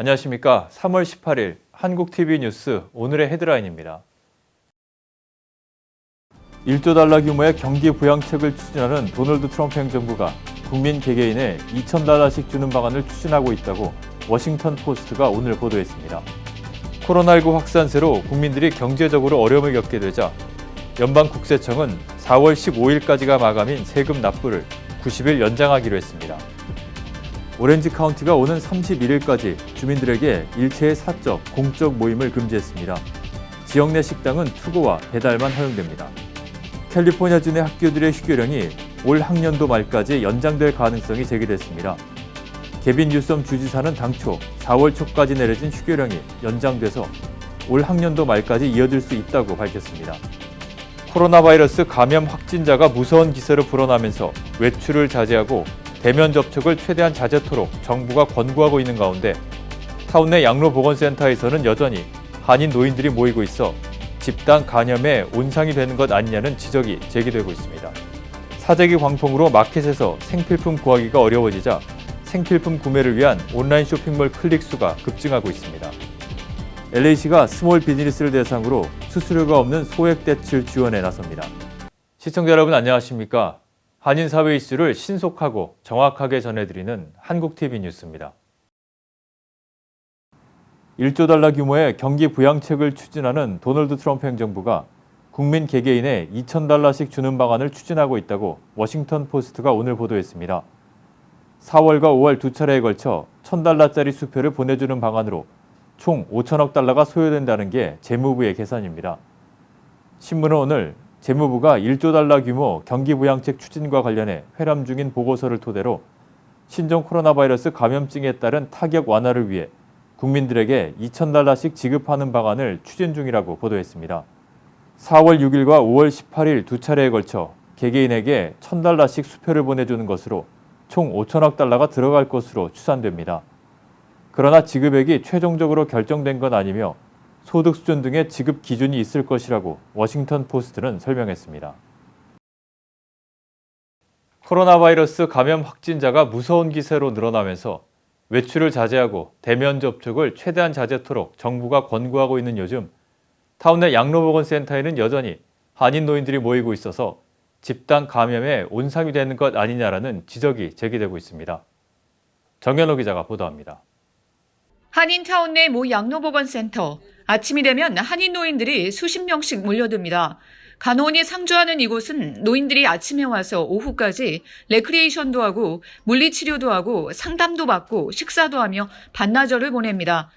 안녕하십니까. 3월 18일 한국TV 뉴스 오늘의 헤드라인입니다. 1조 달러 규모의 경기 부양책을 추진하는 도널드 트럼프 행정부가 국민 개개인에 2,000달러씩 주는 방안을 추진하고 있다고 워싱턴 포스트가 오늘 보도했습니다. 코로나19 확산세로 국민들이 경제적으로 어려움을 겪게 되자 연방국세청은 4월 15일까지가 마감인 세금 납부를 90일 연장하기로 했습니다. 오렌지 카운티가 오는 31일까지 주민들에게 일체의 사적, 공적 모임을 금지했습니다. 지역 내 식당은 투고와 배달만 허용됩니다. 캘리포니아주의 학교들의 휴교령이 올 학년도 말까지 연장될 가능성이 제기됐습니다. 개빈 뉴섬 주지사는 당초 4월 초까지 내려진 휴교령이 연장돼서 올 학년도 말까지 이어질 수 있다고 밝혔습니다. 코로나 바이러스 감염 확진자가 무서운 기세로 불어나면서 외출을 자제하고 대면 접촉을 최대한 자제토록 정부가 권고하고 있는 가운데 타운 내 양로보건센터에서는 여전히 한인 노인들이 모이고 있어 집단 감염에 온상이 되는 것 아니냐는 지적이 제기되고 있습니다. 사재기 광풍으로 마켓에서 생필품 구하기가 어려워지자 생필품 구매를 위한 온라인 쇼핑몰 클릭 수가 급증하고 있습니다. LA시가 스몰 비즈니스를 대상으로 수수료가 없는 소액 대출 지원에 나섭니다. 시청자 여러분 안녕하십니까? 한인 사회 이슈를 신속하고 정확하게 전해드리는 한국TV 뉴스입니다. 1조 달러 규모의 경기 부양책을 추진하는 도널드 트럼프 행정부가 국민 개개인에 2,000달러씩 주는 방안을 추진하고 있다고 워싱턴 포스트가 오늘 보도했습니다. 4월과 5월 두 차례에 걸쳐 1,000달러짜리 수표를 보내주는 방안으로 총 5천억 달러가 소요된다는 게 재무부의 계산입니다. 신문은 오늘 재무부가 1조 달러 규모 경기 부양책 추진과 관련해 회람 중인 보고서를 토대로 신종 코로나 바이러스 감염증에 따른 타격 완화를 위해 국민들에게 2,000달러씩 지급하는 방안을 추진 중이라고 보도했습니다. 4월 6일과 5월 18일 두 차례에 걸쳐 개개인에게 1,000달러씩 수표를 보내주는 것으로 총 5천억 달러가 들어갈 것으로 추산됩니다. 그러나 지급액이 최종적으로 결정된 건 아니며 소득 수준 등의 지급 기준이 있을 것이라고 워싱턴 포스트는 설명했습니다. 코로나 바이러스 감염 확진자가 무서운 기세로 늘어나면서 외출을 자제하고 대면 접촉을 최대한 자제토록 정부가 권고하고 있는 요즘 타운 내 양로보건센터에는 여전히 한인 노인들이 모이고 있어서 집단 감염에 온상이 되는 것 아니냐라는 지적이 제기되고 있습니다. 정현호 기자가 보도합니다. 한인타운 내 모 양로보건센터. 아침이 되면 한인 노인들이 수십 명씩 몰려듭니다. 간호원이 상주하는 이곳은 노인들이 아침에 와서 오후까지 레크리에이션도 하고 물리치료도 하고 상담도 받고 식사도 하며 반나절을 보냅니다.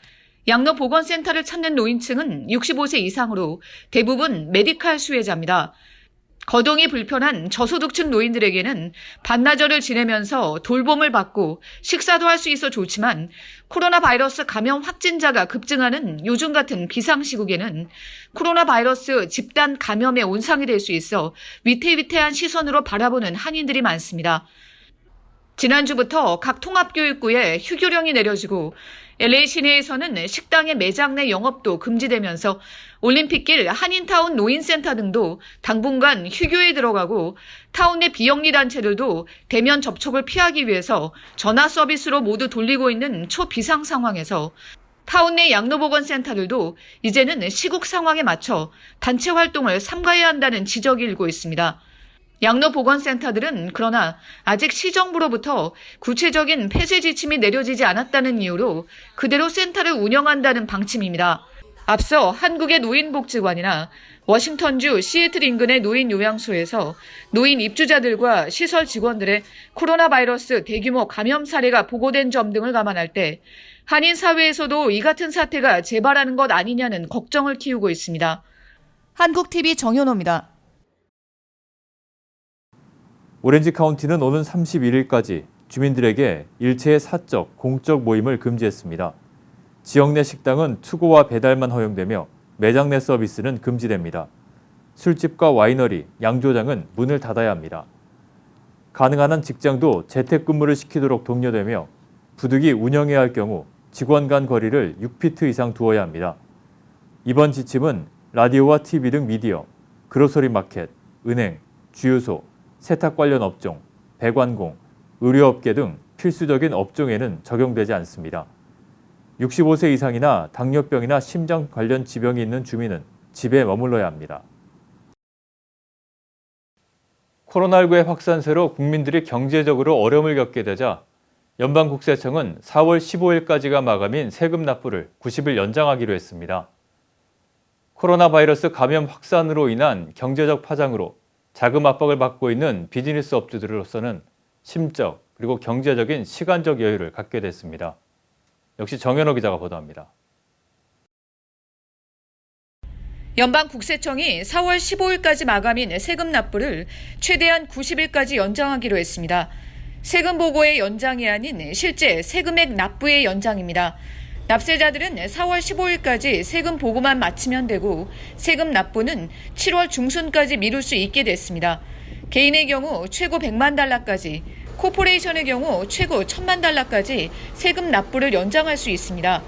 양로보건센터를 찾는 노인층은 65세 이상으로 대부분 메디칼 수혜자입니다. 거동이 불편한 저소득층 노인들에게는 반나절을 지내면서 돌봄을 받고 식사도 할 수 있어 좋지만 코로나 바이러스 감염 확진자가 급증하는 요즘 같은 비상시국에는 코로나 바이러스 집단 감염의 온상이 될 수 있어 위태위태한 시선으로 바라보는 한인들이 많습니다. 지난주부터 각 통합교육구에 휴교령이 내려지고 LA 시내에서는 식당의 매장 내 영업도 금지되면서 올림픽길 한인타운 노인센터 등도 당분간 휴교에 들어가고 타운 내 비영리 단체들도 대면 접촉을 피하기 위해서 전화 서비스로 모두 돌리고 있는 초비상 상황에서 타운 내 양로보건센터들도 이제는 시국 상황에 맞춰 단체 활동을 삼가해야 한다는 지적이 일고 있습니다. 양로보건센터들은 그러나 아직 시정부로부터 구체적인 폐쇄 지침이 내려지지 않았다는 이유로 그대로 센터를 운영한다는 방침입니다. 앞서 한국의 노인복지관이나 워싱턴주 시애틀 인근의 노인 요양소에서 노인 입주자들과 시설 직원들의 코로나 바이러스 대규모 감염 사례가 보고된 점 등을 감안할 때 한인 사회에서도 이 같은 사태가 재발하는 것 아니냐는 걱정을 키우고 있습니다. 한국TV 정현호입니다. 오렌지 카운티는 오는 31일까지 주민들에게 일체의 사적, 공적 모임을 금지했습니다. 지역 내 식당은 투고와 배달만 허용되며 매장 내 서비스는 금지됩니다. 술집과 와이너리, 양조장은 문을 닫아야 합니다. 가능한 한 직장도 재택근무를 시키도록 독려되며 부득이 운영해야 할 경우 직원 간 거리를 6피트 이상 두어야 합니다. 이번 지침은 라디오와 TV 등 미디어, 그로서리 마켓, 은행, 주유소, 세탁 관련 업종, 배관공, 의료업계 등 필수적인 업종에는 적용되지 않습니다. 65세 이상이나 당뇨병이나 심장 관련 지병이 있는 주민은 집에 머물러야 합니다. 코로나19의 확산세로 국민들이 경제적으로 어려움을 겪게 되자 연방국세청은 4월 15일까지가 마감인 세금 납부를 90일 연장하기로 했습니다. 코로나 바이러스 감염 확산으로 인한 경제적 파장으로 자금 압박을 받고 있는 비즈니스 업주들로서는 심적 그리고 경제적인 시간적 여유를 갖게 됐습니다. 역시 정현호 기자가 보도합니다. 연방국세청이 4월 15일까지 마감인 세금 납부를 최대한 90일까지 연장하기로 했습니다. 세금 보고의 연장이 아닌 실제 세금액 납부의 연장입니다. 납세자들은 4월 15일까지 세금 보고만 마치면 되고 세금 납부는 7월 중순까지 미룰 수 있게 됐습니다. 개인의 경우 최고 100만 달러까지, 코퍼레이션의 경우 최고 1000만 달러까지 세금 납부를 연장할 수 있습니다.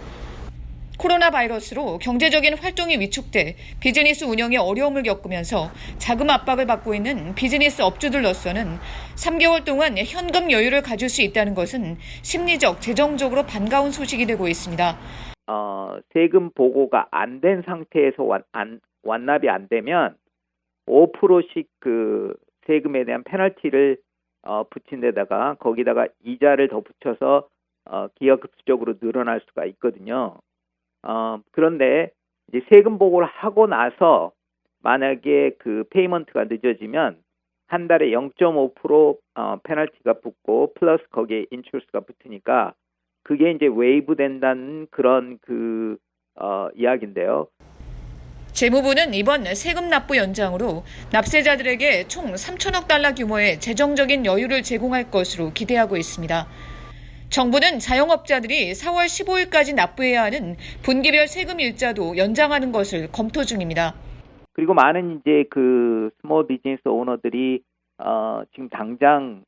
코로나 바이러스로 경제적인 활동이 위축돼 비즈니스 운영에 어려움을 겪으면서 자금 압박을 받고 있는 비즈니스 업주들로서는 3개월 동안 현금 여유를 가질 수 있다는 것은 심리적, 재정적으로 반가운 소식이 되고 있습니다. 세금 보고가 안 된 상태에서 완납이 안 되면 5%씩 그 세금에 대한 페널티를 붙인 데다가 거기다가 이자를 더 붙여서 기하급수적으로 늘어날 수가 있거든요. 그런데 이제 세금 보고를 하고 나서 만약에 그 페이먼트가 늦어지면 한 달에 0.5% 페널티가 붙고 플러스 거기에 인추러스가 붙으니까 그게 이제 웨이브 된다는 그런 이야기인데요. 재무부는 이번 세금 납부 연장으로 납세자들에게 총 3천억 달러 규모의 재정적인 여유를 제공할 것으로 기대하고 있습니다. 정부는 자영업자들이 4월 15일까지 납부해야 하는 분기별 세금 일자도 연장하는 것을 검토 중입니다. 그리고 많은 이제 그 스몰 비즈니스 오너들이 지금 당장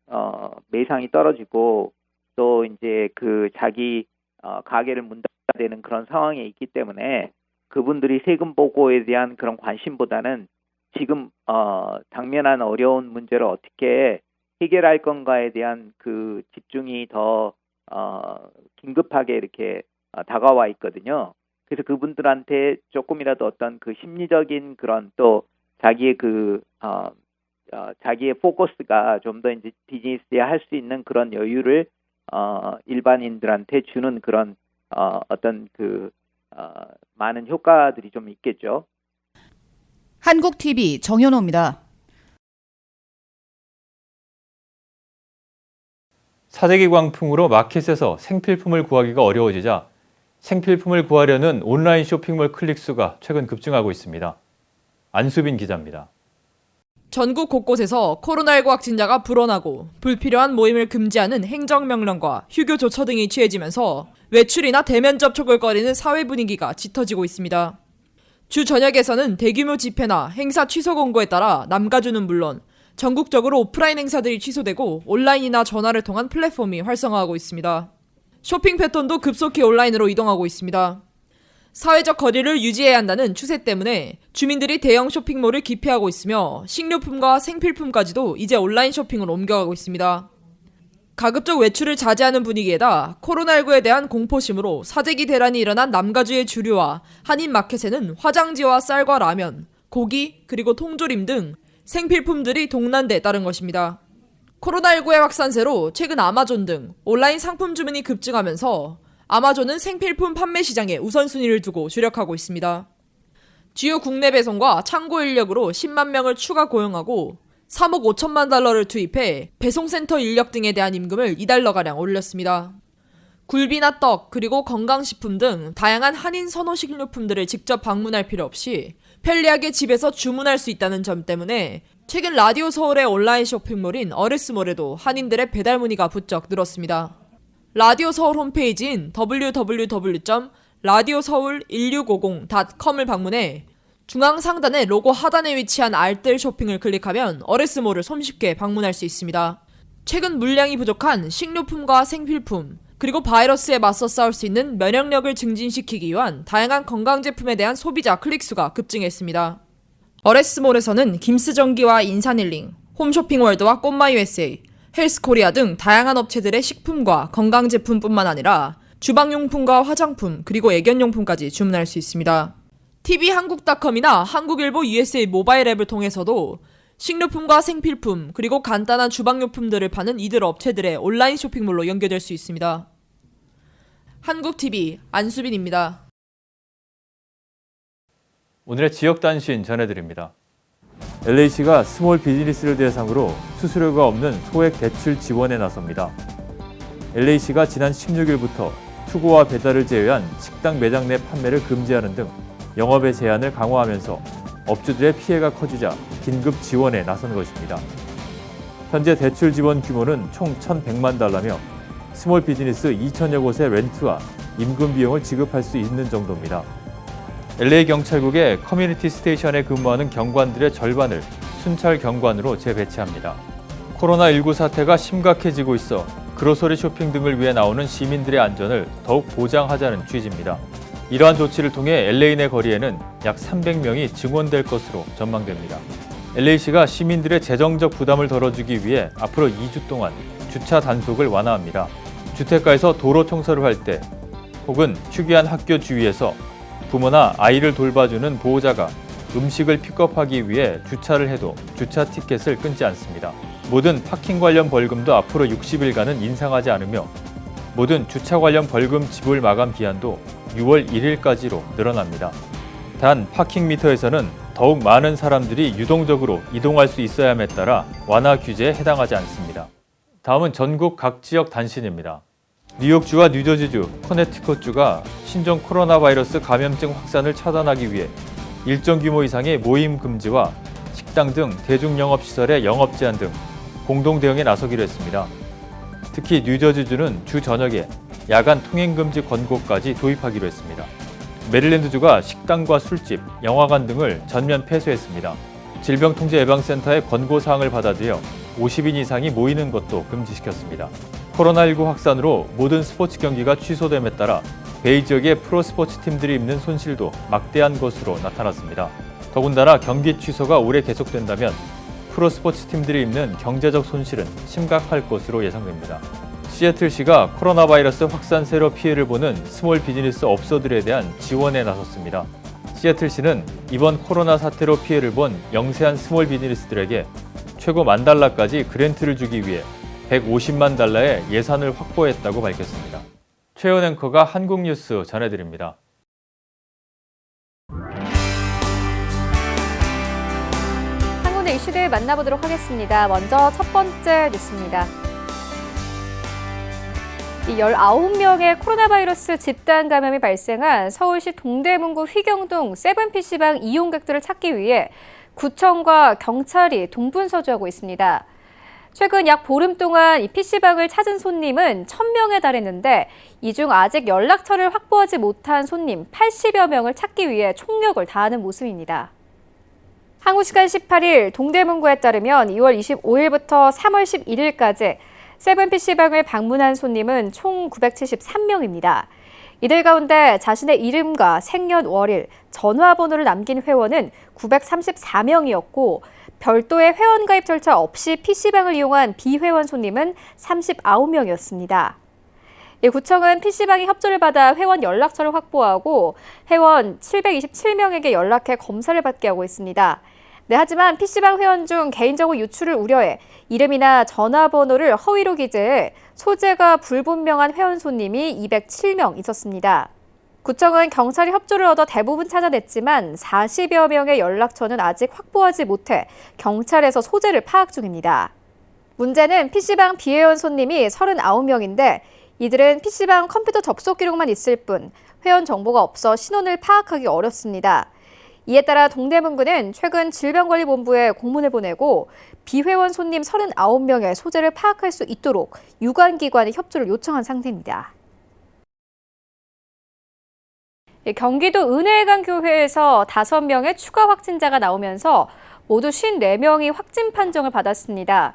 매상이 떨어지고 또 이제 그 자기 가게를 문 닫아야 되는 그런 상황에 있기 때문에 그분들이 세금 보고에 대한 그런 관심보다는 지금 당면한 어려운 문제를 어떻게 해결할 건가에 대한 그 집중이 더 긴급하게 이렇게 다가와 있거든요. 그래서 그분들한테 조금이라도 어떤 그 심리적인 그런 또 자기의 자기의 포커스가 좀 더 이제 비즈니스에 할 수 있는 그런 여유를 일반인들한테 주는 그런 어떤 많은 효과들이 좀 있겠죠. 한국 TV 정현호입니다. 사재기 광풍으로 마켓에서 생필품을 구하기가 어려워지자 생필품을 구하려는 온라인 쇼핑몰 클릭수가 최근 급증하고 있습니다. 안수빈 기자입니다. 전국 곳곳에서 코로나19 확진자가 불어나고 불필요한 모임을 금지하는 행정명령과 휴교 조처 등이 취해지면서 외출이나 대면 접촉을 꺼리는 사회 분위기가 짙어지고 있습니다. 주 전역에서는 대규모 집회나 행사 취소 공고에 따라 남가주는 물론 전국적으로 오프라인 행사들이 취소되고 온라인이나 전화를 통한 플랫폼이 활성화하고 있습니다. 쇼핑 패턴도 급속히 온라인으로 이동하고 있습니다. 사회적 거리를 유지해야 한다는 추세 때문에 주민들이 대형 쇼핑몰을 기피하고 있으며 식료품과 생필품까지도 이제 온라인 쇼핑으로 옮겨가고 있습니다. 가급적 외출을 자제하는 분위기에다 코로나19에 대한 공포심으로 사재기 대란이 일어난 남가주의 주류와 한인마켓에는 화장지와 쌀과 라면, 고기, 그리고 통조림 등 생필품들이 동난대에 따른 것입니다. 코로나19의 확산세로 최근 아마존 등 온라인 상품 주문이 급증하면서 아마존은 생필품 판매 시장에 우선순위를 두고 주력하고 있습니다. 주요 국내 배송과 창고 인력으로 10만 명을 추가 고용하고 3억 5천만 달러를 투입해 배송센터 인력 등에 대한 임금을 2달러가량 올렸습니다. 굴비나 떡, 그리고 건강식품 등 다양한 한인 선호 식료품들을 직접 방문할 필요 없이 편리하게 집에서 주문할 수 있다는 점 때문에 최근 라디오 서울의 온라인 쇼핑몰인 어레스몰에도 한인들의 배달 문의가 부쩍 늘었습니다. 라디오 서울 홈페이지인 www.radioseoul1650.com을 방문해 중앙 상단의 로고 하단에 위치한 알뜰 쇼핑을 클릭하면 어레스몰을 손쉽게 방문할 수 있습니다. 최근 물량이 부족한 식료품과 생필품, 그리고 바이러스에 맞서 싸울 수 있는 면역력을 증진시키기 위한 다양한 건강제품에 대한 소비자 클릭수가 급증했습니다. 어레스몰에서는 김스전기와 인산일링, 홈쇼핑월드와 꽃마 USA, 헬스코리아 등 다양한 업체들의 식품과 건강제품뿐만 아니라 주방용품과 화장품, 그리고 애견용품까지 주문할 수 있습니다. tv한국.com이나 한국일보 USA 모바일 앱을 통해서도 식료품과 생필품, 그리고 간단한 주방용품들을 파는 이들 업체들의 온라인 쇼핑몰로 연결될 수 있습니다. 한국TV 안수빈입니다. 오늘의 지역 단신 전해드립니다. LA시가 스몰 비즈니스를 대상으로 수수료가 없는 소액 대출 지원에 나섭니다. LA시가 지난 16일부터 투고와 배달을 제외한 식당 매장 내 판매를 금지하는 등 영업의 제한을 강화하면서 업주들의 피해가 커지자 긴급 지원에 나선 것입니다. 현재 대출 지원 규모는 총 1,100만 달러며 스몰 비즈니스 2,000여 곳의 렌트와 임금 비용을 지급할 수 있는 정도입니다. LA 경찰국의 커뮤니티 스테이션에 근무하는 경관들의 절반을 순찰 경관으로 재배치합니다. 코로나19 사태가 심각해지고 있어 그로서리 쇼핑 등을 위해 나오는 시민들의 안전을 더욱 보장하자는 취지입니다. 이러한 조치를 통해 LA 내 거리에는 약 300명이 증원될 것으로 전망됩니다. LA시가 시민들의 재정적 부담을 덜어주기 위해 앞으로 2주 동안 주차 단속을 완화합니다. 주택가에서 도로 청소를 할 때 혹은 휴게한 학교 주위에서 부모나 아이를 돌봐주는 보호자가 음식을 픽업하기 위해 주차를 해도 주차 티켓을 끊지 않습니다. 모든 파킹 관련 벌금도 앞으로 60일간은 인상하지 않으며 모든 주차 관련 벌금 지불 마감 기한도 6월 1일까지로 늘어납니다. 단 파킹 미터에서는 더욱 많은 사람들이 유동적으로 이동할 수 있어야 함에 따라 완화 규제에 해당하지 않습니다. 다음은 전국 각 지역 단신입니다. 뉴욕주와 뉴저지주, 커네티컷주가 신종 코로나 바이러스 감염증 확산을 차단하기 위해 일정 규모 이상의 모임 금지와 식당 등 대중영업시설의 영업 제한 등 공동 대응에 나서기로 했습니다. 특히 뉴저지주는 주 저녁에 야간 통행 금지 권고까지 도입하기로 했습니다. 메릴랜드주가 식당과 술집, 영화관 등을 전면 폐쇄했습니다. 질병통제예방센터의 권고사항을 받아들여 50인 이상이 모이는 것도 금지시켰습니다. 코로나19 확산으로 모든 스포츠 경기가 취소됨에 따라 베이 지역의 프로스포츠 팀들이 입는 손실도 막대한 것으로 나타났습니다. 더군다나 경기 취소가 오래 계속된다면 프로스포츠 팀들이 입는 경제적 손실은 심각할 것으로 예상됩니다. 시애틀시가 코로나 바이러스 확산세로 피해를 보는 스몰 비즈니스 업소들에 대한 지원에 나섰습니다. 시애틀시는 이번 코로나 사태로 피해를 본 영세한 스몰 비즈니스들에게 최고 $10,000까지 그랜트를 주기 위해 150만 달러의 예산을 확보했다고 밝혔습니다. 최연 앵커가 한국 뉴스 전해드립니다. 한국의 이슈들 만나보도록 하겠습니다. 먼저 첫 번째 뉴스입니다. 이 19명의 코로나 바이러스 집단 감염이 발생한 서울시 동대문구 휘경동 세븐 PC방 이용객들을 찾기 위해 구청과 경찰이 동분서주하고 있습니다. 최근 약 보름 동안 이 PC방을 찾은 손님은 1,000명에 달했는데 이 중 아직 연락처를 확보하지 못한 손님 80여 명을 찾기 위해 총력을 다하는 모습입니다. 한국 시간 18일 동대문구에 따르면 2월 25일부터 3월 11일까지 세븐 PC방을 방문한 손님은 총 973명입니다. 이들 가운데 자신의 이름과 생년월일, 전화번호를 남긴 회원은 934명이었고 별도의 회원가입 절차 없이 PC방을 이용한 비회원 손님은 39명이었습니다. 구청은 PC방이 협조를 받아 회원 연락처를 확보하고 회원 727명에게 연락해 검사를 받게 하고 있습니다. 하지만 PC방 회원 중 개인정보 유출을 우려해 이름이나 전화번호를 허위로 기재해 소재가 불분명한 회원 손님이 207명 있었습니다. 구청은 경찰이 협조를 얻어 대부분 찾아냈지만 40여 명의 연락처는 아직 확보하지 못해 경찰에서 소재를 파악 중입니다. 문제는 PC방 비회원 손님이 39명인데 이들은 PC방 컴퓨터 접속 기록만 있을 뿐 회원 정보가 없어 신원을 파악하기 어렵습니다. 이에 따라 동대문구는 최근 질병관리본부에 공문을 보내고 비회원 손님 39명의 소재를 파악할 수 있도록 유관기관의 협조를 요청한 상태입니다. 경기도 은혜강교회에서 5명의 추가 확진자가 나오면서 모두 54명이 확진 판정을 받았습니다.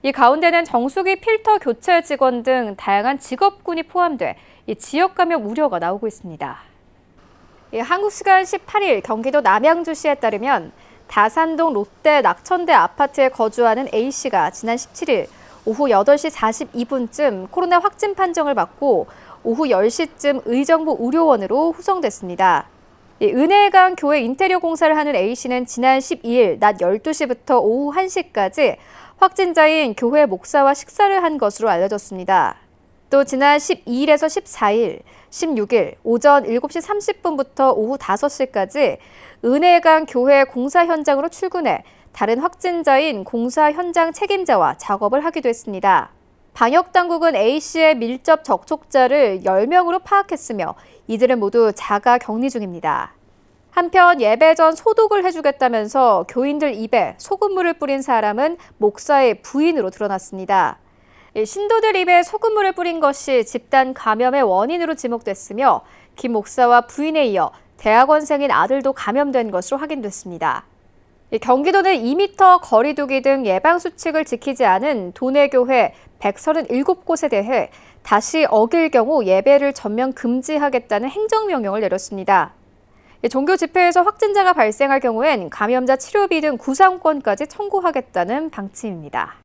이 가운데는 정수기 필터 교체 직원 등 다양한 직업군이 포함돼 지역 감염 우려가 나오고 있습니다. 한국 시간 18일 경기도 남양주시에 따르면 다산동 롯데 낙천대 아파트에 거주하는 A씨가 지난 17일 오후 8시 42분쯤 코로나 확진 판정을 받고 오후 10시쯤 의정부 의료원으로 후송됐습니다. 은혜강 교회 인테리어 공사를 하는 A씨는 지난 12일 낮 12시부터 오후 1시까지 확진자인 교회 목사와 식사를 한 것으로 알려졌습니다. 또 지난 12일에서 14일, 16일 오전 7시 30분부터 오후 5시까지 은혜강 교회 공사 현장으로 출근해 다른 확진자인 공사 현장 책임자와 작업을 하기도 했습니다. 방역당국은 A씨의 밀접 접촉자를 10명으로 파악했으며 이들은 모두 자가 격리 중입니다. 한편 예배 전 소독을 해주겠다면서 교인들 입에 소금물을 뿌린 사람은 목사의 부인으로 드러났습니다. 신도들 입에 소금물을 뿌린 것이 집단 감염의 원인으로 지목됐으며 김 목사와 부인에 이어 대학원생인 아들도 감염된 것으로 확인됐습니다. 경기도는 2m 거리 두기 등 예방수칙을 지키지 않은 도내교회 137곳에 대해 다시 어길 경우 예배를 전면 금지하겠다는 행정명령을 내렸습니다. 종교 집회에서 확진자가 발생할 경우엔 감염자 치료비 등 구상권까지 청구하겠다는 방침입니다.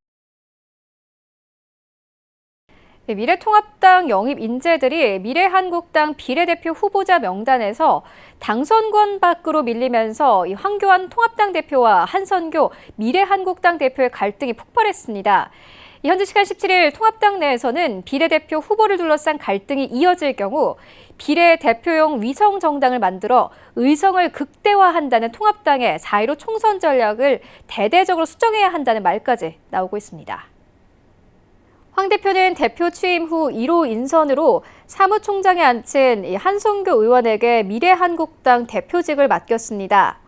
미래통합당 영입 인재들이 미래한국당 비례대표 후보자 명단에서 당선권 밖으로 밀리면서 황교안 통합당 대표와 한선교 미래한국당 대표의 갈등이 폭발했습니다. 현지 시간 17일 통합당 내에서는 비례대표 후보를 둘러싼 갈등이 이어질 경우 비례대표용 위성 정당을 만들어 의성을 극대화한다는 통합당의 4.15 총선 전략을 대대적으로 수정해야 한다는 말까지 나오고 있습니다. 황 대표는 대표 취임 후 1호 인선으로 사무총장에 앉힌 한선교 의원에게 미래한국당 대표직을 맡겼습니다.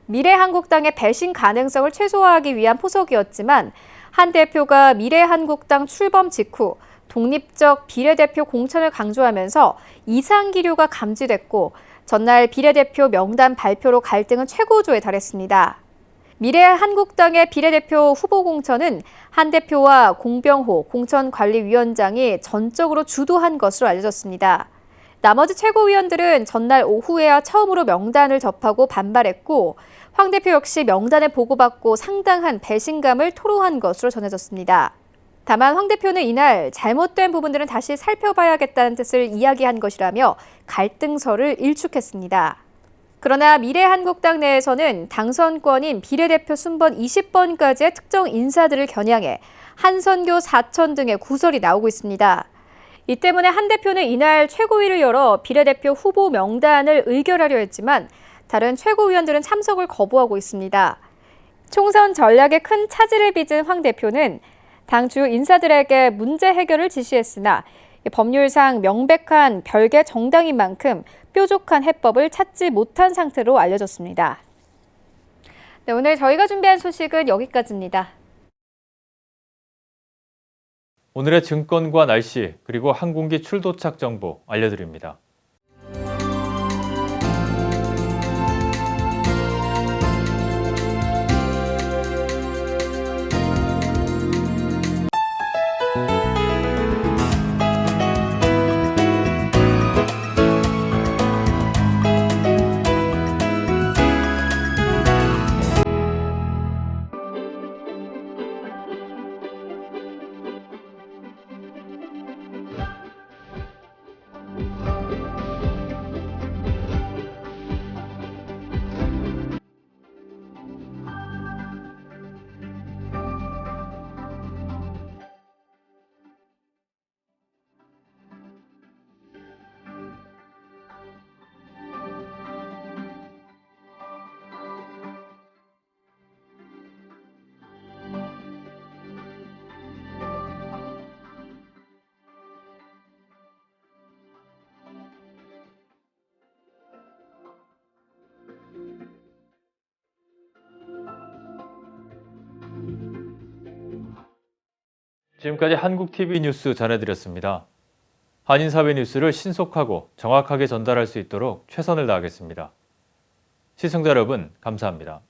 미래한국당의 배신 가능성을 최소화하기 위한 포석이었지만 한 대표가 미래한국당 출범 직후 독립적 비례대표 공천을 강조하면서 이상 기류가 감지됐고 전날 비례대표 명단 발표로 갈등은 최고조에 달했습니다. 미래한국당의 비례대표 후보 공천은 한 대표와 공병호 공천관리위원장이 전적으로 주도한 것으로 알려졌습니다. 나머지 최고위원들은 전날 오후에야 처음으로 명단을 접하고 반발했고 황 대표 역시 명단을 보고받고 상당한 배신감을 토로한 것으로 전해졌습니다. 다만 황 대표는 이날 잘못된 부분들은 다시 살펴봐야겠다는 뜻을 이야기한 것이라며 갈등설을 일축했습니다. 그러나 미래한국당 내에서는 당선권인 비례대표 순번 20번까지의 특정 인사들을 겨냥해 한선교 사천 등의 구설이 나오고 있습니다. 이 때문에 한 대표는 이날 최고위를 열어 비례대표 후보 명단을 의결하려 했지만 다른 최고위원들은 참석을 거부하고 있습니다. 총선 전략에 큰 차질을 빚은 황 대표는 당 주요 인사들에게 문제 해결을 지시했으나 법률상 명백한 별개 정당인 만큼 뾰족한 해법을 찾지 못한 상태로 알려졌습니다. 네, 오늘 저희가 준비한 소식은 여기까지입니다. 오늘의 증권과 날씨 그리고 항공기 출도착 정보 알려드립니다. 지금까지 한국TV 뉴스 전해드렸습니다. 한인사회 뉴스를 신속하고 정확하게 전달할 수 있도록 최선을 다하겠습니다. 시청자 여러분, 감사합니다.